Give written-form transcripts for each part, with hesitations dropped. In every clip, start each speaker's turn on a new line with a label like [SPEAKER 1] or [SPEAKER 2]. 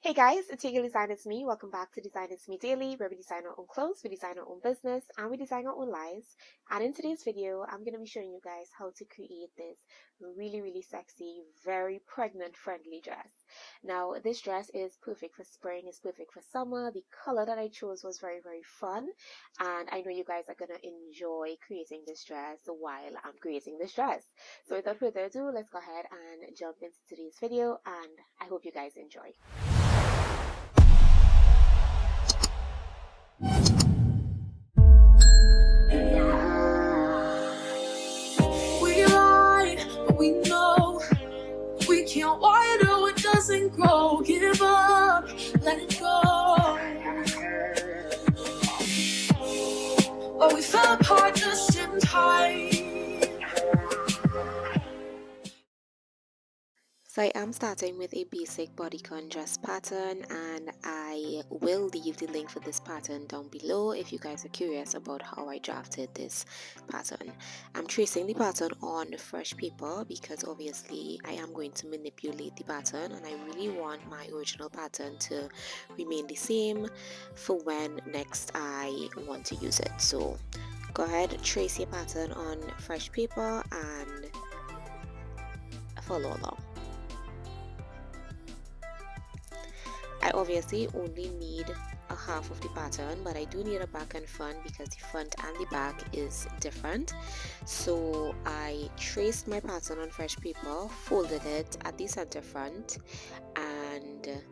[SPEAKER 1] Hey guys, it's your Designisme. Welcome back to Designisme Daily, where we design our own clothes, we design our own business, and we design our own lives. And in today's video, I'm going to be showing you guys how to create this really sexy, very pregnant friendly dress. Now, this dress is perfect for spring, it's perfect for summer. The color that I chose was very fun, and I know you guys are going to enjoy creating this dress while I'm creating this dress. So without further ado, let's go ahead and jump into today's video, and I hope you guys enjoy.
[SPEAKER 2] We lied, but we know we can't water what doesn't grow. Give up, let it go. But we fell apart just in time.
[SPEAKER 1] So I am starting with a basic bodycon dress pattern, and I will leave the link for this pattern down below if you guys are curious about how I drafted this pattern. I'm tracing the pattern on fresh paper because obviously I am going to manipulate the pattern, and I really want my original pattern to remain the same for when next I want to use it. So go ahead, trace your pattern on fresh paper and follow along. I obviously only need a half of the pattern, but I do need a back and front because the front and the back is different. So I traced my pattern on fresh paper, folded it at the center front, and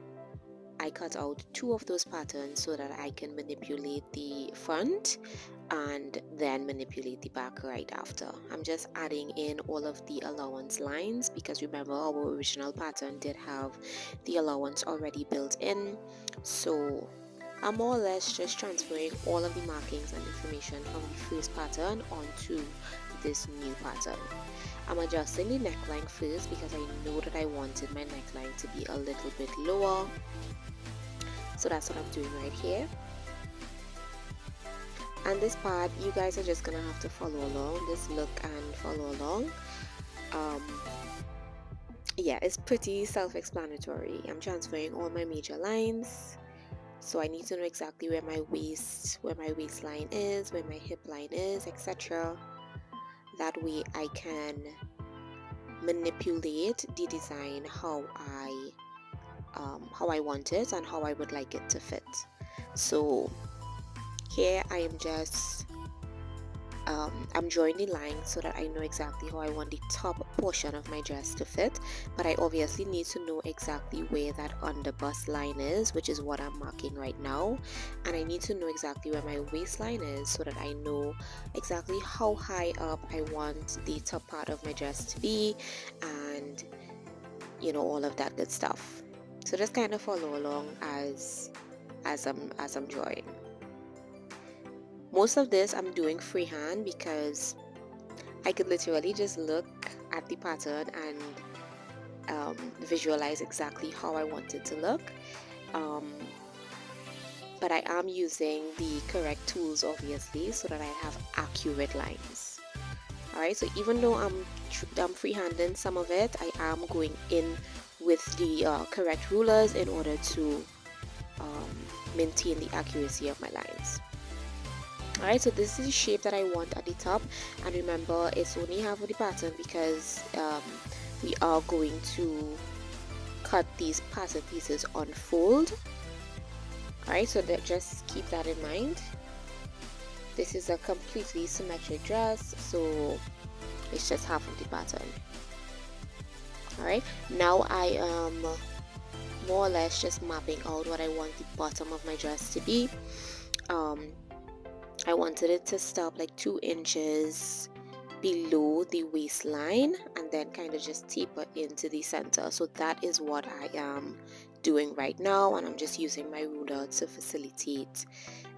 [SPEAKER 1] I cut out two of those patterns so that I can manipulate the front and then manipulate the back right after. I'm just adding in all of the allowance lines because remember our original pattern did have the allowance already built in. So I'm more or less just transferring all of the markings and information from the first pattern onto this new pattern. I'm adjusting the neckline first because I know that I wanted my neckline to be a little bit lower. So that's what I'm doing right here. And this part, you guys are just gonna have to follow along. Just look and follow along. Yeah, it's pretty self-explanatory. I'm transferring all my major lines. So I need to know exactly where my waistline is, where my hip line is, etc. That way I can manipulate the design how I want it and how I would like it to fit. So here I am just I'm drawing the line so that I know exactly how I want the top portion of my dress to fit, but I obviously need to know exactly where that underbust line is, which is what I'm marking right now, and I need to know exactly where my waistline is so that I know exactly how high up I want the top part of my dress to be, and you know, all of that good stuff. So just kind of follow along as I'm drawing. Most of this I'm doing freehand because I could literally just look at the pattern and visualize exactly how I want it to look. But I am using the correct tools obviously so that I have accurate lines. Alright, so even though I'm freehanding some of it, I am going in with the correct rulers in order to maintain the accuracy of my lines. Alright, so this is the shape that I want at the top, and remember it's only half of the pattern because we are going to cut these pattern pieces on fold. Alright, so just keep that in mind. This is a completely symmetric dress, so it's just half of the pattern. Alright, now I am more or less just mapping out what I want the bottom of my dress to be. I wanted it to stop like 2 inches below the waistline and then kind of just taper into the center. So that is what I am doing right now, and I'm just using my ruler to facilitate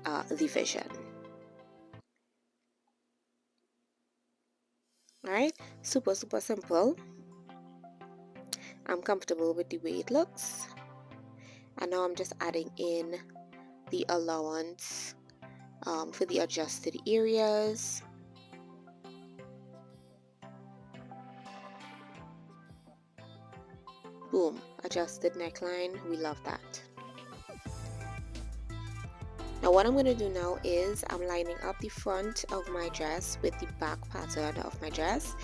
[SPEAKER 1] the vision. Alright, super simple. I'm comfortable with the way it looks, and now I'm just adding in the allowance for the adjusted areas. Boom, adjusted neckline. We love that. Now what I'm going to do now is I'm lining up the front of my dress with the back pattern of my dress,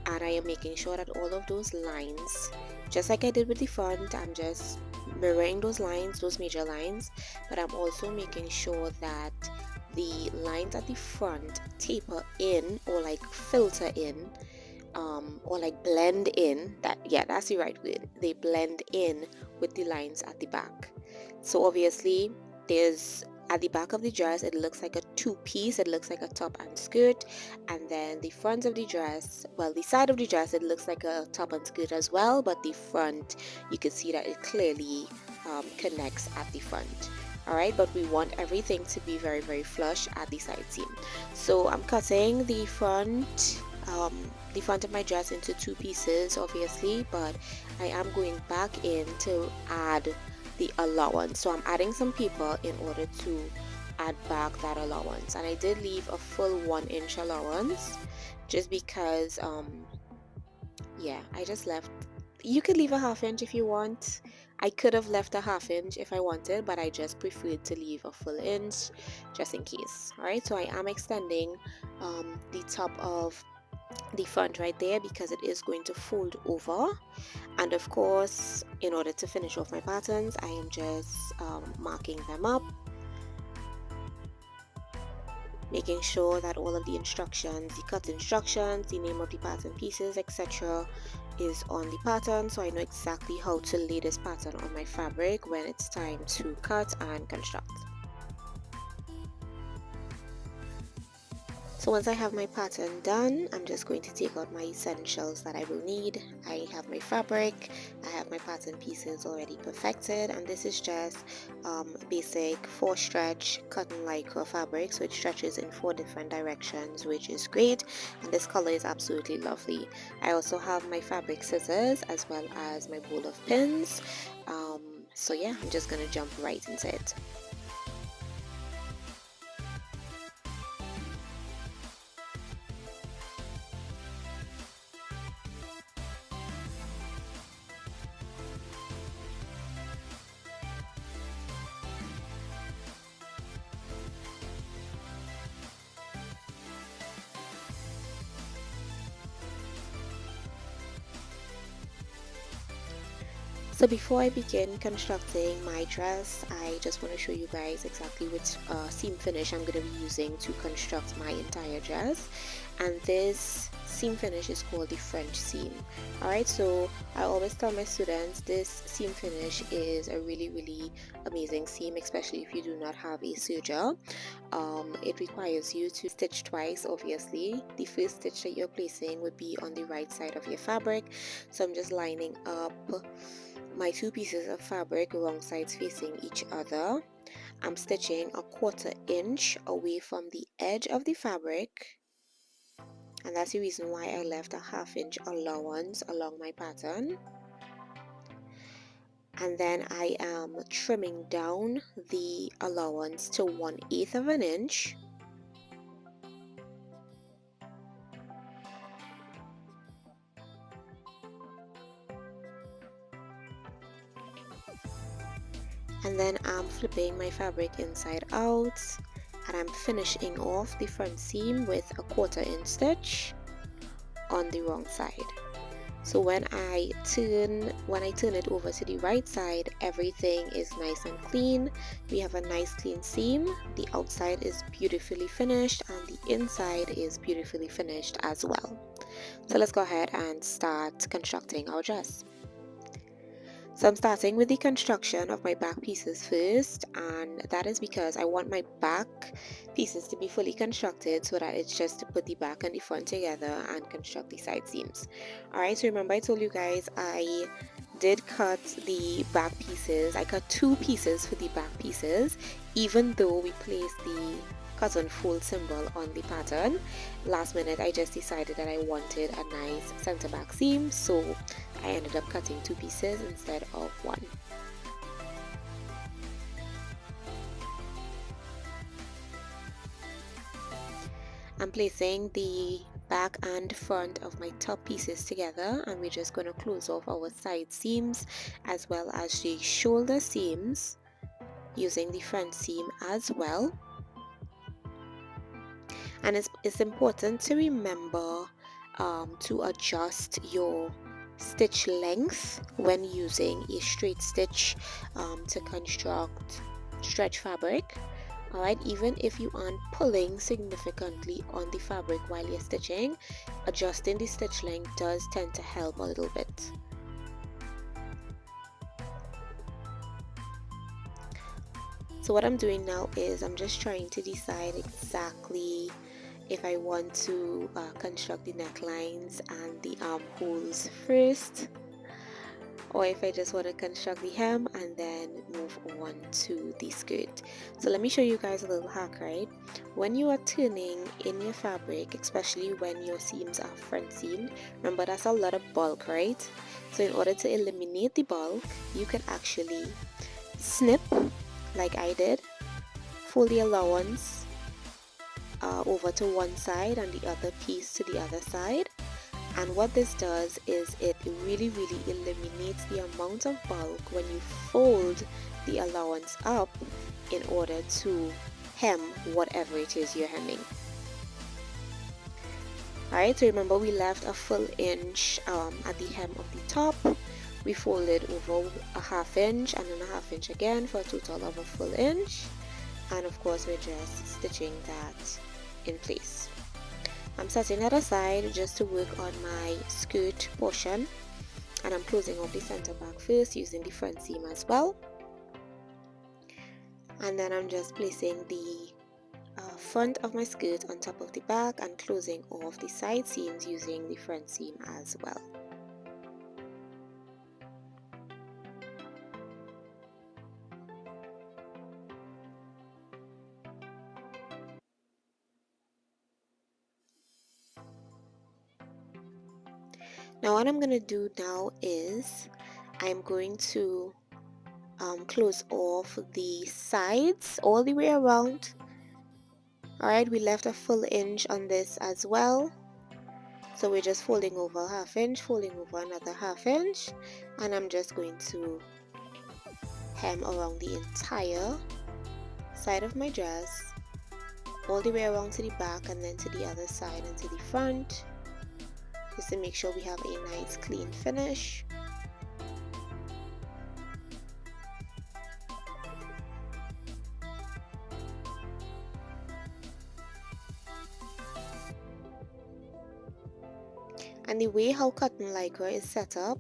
[SPEAKER 1] and I am making sure that all of those lines, just like I did with the front, I'm just mirroring those lines, those major lines, but I'm also making sure that the lines at the front taper in or like filter in, or like blend in. That's the right word. They blend in with the lines at the back. So obviously there's, at the back of the dress, it looks like a two-piece. It looks like a top and skirt, and then the front of the dress, well, the side of the dress, it looks like a top and skirt as well, but the front, you can see that it clearly connects at the front. Alright, but we want everything to be very, very flush at the side seam. So I'm cutting the front of my dress into two pieces, obviously, but I am going back in to add the allowance. So I'm adding some paper in order to add back that allowance, and I did leave a full 1-inch allowance just because I just left. You could leave a half-inch if you want. I could have left a half-inch if I wanted, but I just preferred to leave a full inch just in case. Alright, so I am extending the top of the front right there because it is going to fold over. And of course, in order to finish off my patterns, I am just marking them up, making sure that all of the instructions, the cut instructions, the name of the pattern pieces, etc. is on the pattern, so I know exactly how to lay this pattern on my fabric when it's time to cut and construct. So once I have my pattern done, I'm just going to take out my essentials that I will need. I have my fabric, I have my pattern pieces already perfected, and this is just basic 4-stretch cotton lycra fabric, so it stretches in 4 different directions, which is great, and this color is absolutely lovely. I also have my fabric scissors as well as my bowl of pins. So yeah, I'm just gonna jump right into it. So before I begin constructing my dress, I just want to show you guys exactly which seam finish I'm going to be using to construct my entire dress. And this seam finish is called the French seam. Alright, so I always tell my students this seam finish is a really, really amazing seam, especially if you do not have a serger. It requires you to stitch twice, obviously. The first stitch that you're placing would be on the right side of your fabric. So I'm just lining up my 2 pieces of fabric, wrong sides facing each other. I'm stitching a 1/4 inch away from the edge of the fabric, and that's the reason why I left a 1/2 inch allowance along my pattern. And then I am trimming down the allowance to 1/8 of an inch. And then I'm flipping my fabric inside out, and I'm finishing off the front seam with a 1/4 inch stitch on the wrong side. So when I turn it over to the right side, everything is nice and clean. We have a nice clean seam. The outside is beautifully finished and the inside is beautifully finished as well. So let's go ahead and start constructing our dress. So I'm starting with the construction of my back pieces first, and that is because I want my back pieces to be fully constructed so that it's just to put the back and the front together and construct the side seams. Alright, so remember I told you guys I did cut the back pieces. I cut 2 pieces for the back pieces, even though we placed the cut and fold symbol on the pattern. Last minute I just decided that I wanted a nice center back seam, so I ended up cutting 2 pieces instead of 1. I'm placing the back and front of my top pieces together, and we're just going to close off our side seams as well as the shoulder seams using the front seam as well. And it's important to remember to adjust your stitch length when using a straight stitch to construct stretch fabric. Alright, even if you aren't pulling significantly on the fabric while you're stitching, adjusting the stitch length does tend to help a little bit. So what I'm doing now is I'm just trying to decide exactly if I want to construct the necklines and the armholes first, or if I just want to construct the hem and then move on to the skirt. So let me show you guys a little hack, right? When you are turning in your fabric, especially when your seams are front seamed, remember that's a lot of bulk, right? So in order to eliminate the bulk, you can actually snip like I did, fold the allowance over to one side and the other piece to the other side. And what this does is it really eliminates the amount of bulk when you fold the allowance up in order to hem whatever it is you're hemming. Alright, so remember we left a full inch at the hem of the top. We folded over a ½ inch and then a ½ inch again for a total of a full inch. And of course we're just stitching that in place. I'm setting that aside just to work on my skirt portion, and I'm closing off the center back first using the front seam as well, and then I'm just placing the front of my skirt on top of the back and closing off the side seams using the front seam as well. Now what I'm going to do now is I'm going to close off the sides all the way around. Alright, we left a full inch on this as well. So we're just folding over a ½ inch, folding over another ½ inch, and I'm just going to hem around the entire side of my dress, all the way around to the back and then to the other side and to the front, just to make sure we have a nice clean finish. And the way how cotton lycra is set up,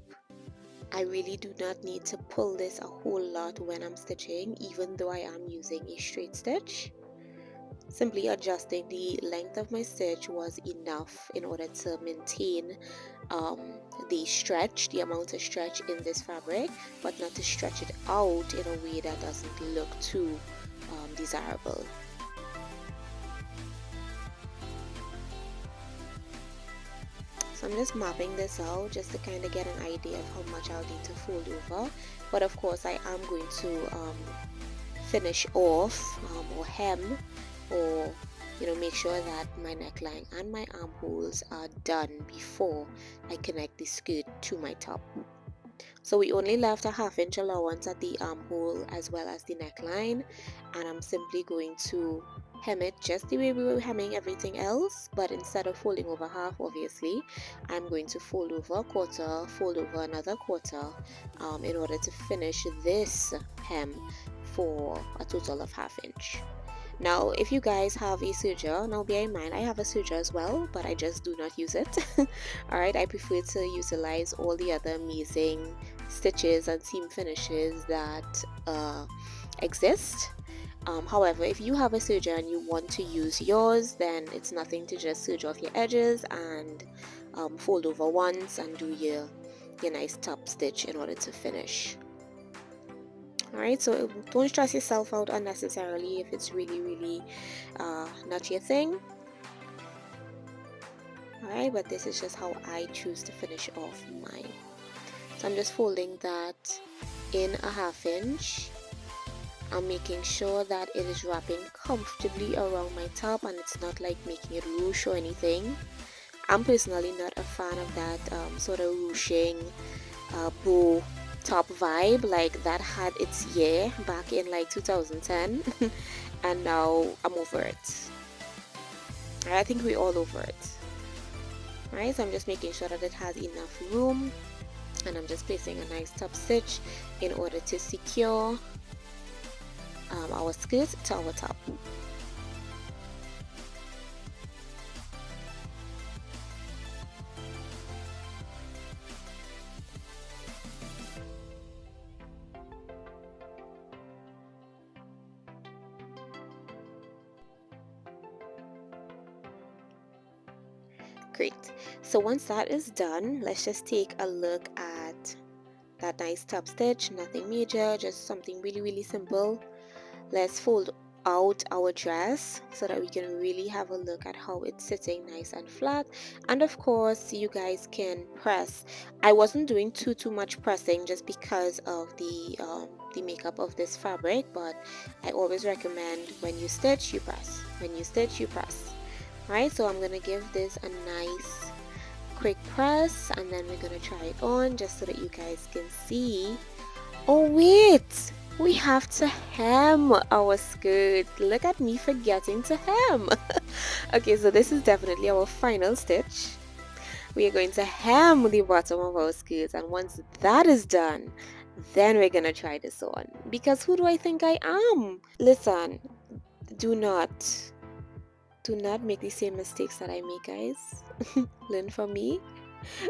[SPEAKER 1] I really do not need to pull this a whole lot when I'm stitching, even though I am using a straight stitch. Simply adjusting the length of my stitch was enough in order to maintain the stretch, the amount of stretch in this fabric, but not to stretch it out in a way that doesn't look too desirable. So I'm just mapping this out just to kind of get an idea of how much I'll need to fold over. But of course I am going to finish off or hem, or make sure that my neckline and my armholes are done before I connect the skirt to my top. So we only left a ½ inch allowance at the armhole as well as the neckline, and I'm simply going to hem it just the way we were hemming everything else, but instead of folding over half, obviously I'm going to fold over a quarter, fold over another quarter in order to finish this hem for a total of ½ inch. Now if you guys have a serger, now bear in mind I have a serger as well, but I just do not use it. Alright, I prefer to utilize all the other amazing stitches and seam finishes that exist. However, if you have a serger and you want to use yours, then it's nothing to just serge off your edges and fold over once and do your nice top stitch in order to finish. Alright, so don't stress yourself out unnecessarily if it's really not your thing. Alright, but this is just how I choose to finish off mine. So I'm just folding that in a ½ inch. I'm making sure that it is wrapping comfortably around my top and it's not like making it ruche or anything. I'm personally not a fan of that sort of ruching bow top vibe. Like that had its year back in like 2010 and now I'm over it. I think we're all over it. Right, so I'm just making sure that it has enough room, and I'm just placing a nice top stitch in order to secure our skirt to our top. Great. So once that is done, let's just take a look at that nice top stitch. Nothing major, just something really simple. Let's fold out our dress so that we can really have a look at how it's sitting nice and flat. And of course, you guys can press. I wasn't doing too much pressing just because of the makeup of this fabric, but I always recommend when you stitch, you press. When you stitch, you press. Right, so I'm gonna give this a nice quick press, and then we're gonna try it on just so that you guys can see. Oh wait, we have to hem our skirt. Look at me forgetting to hem. Okay, so this is definitely our final stitch. We are going to hem the bottom of our skirt, and once that is done, then we're gonna try this on. Because who do I think I am? Listen, do not make the same mistakes that I make, guys. Learn from me.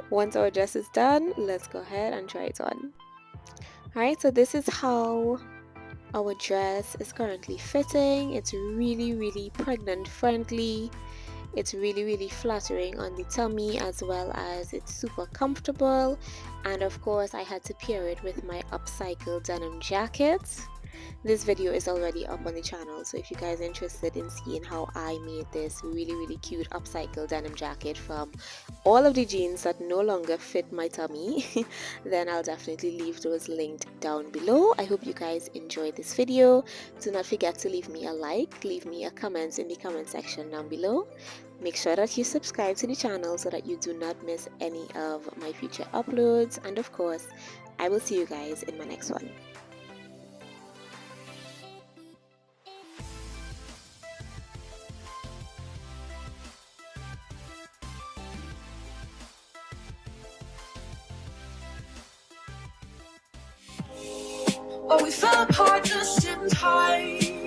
[SPEAKER 1] Once our dress is done, let's go ahead and try it on. Alright, so this is how our dress is currently fitting. It's really pregnant friendly. It's really flattering on the tummy, as well as it's super comfortable. And of course, I had to pair it with my upcycled denim jacket. This video is already up on the channel, so if you guys are interested in seeing how I made this really cute upcycled denim jacket from all of the jeans that no longer fit my tummy, then I'll definitely leave those linked down below. I hope you guys enjoyed this video. Do not forget to leave me a like, leave me a comment in the comment section down below. Make sure that you subscribe to the channel so that you do not miss any of my future uploads, and of course, I will see you guys in my next one.
[SPEAKER 2] But we fell apart just in time.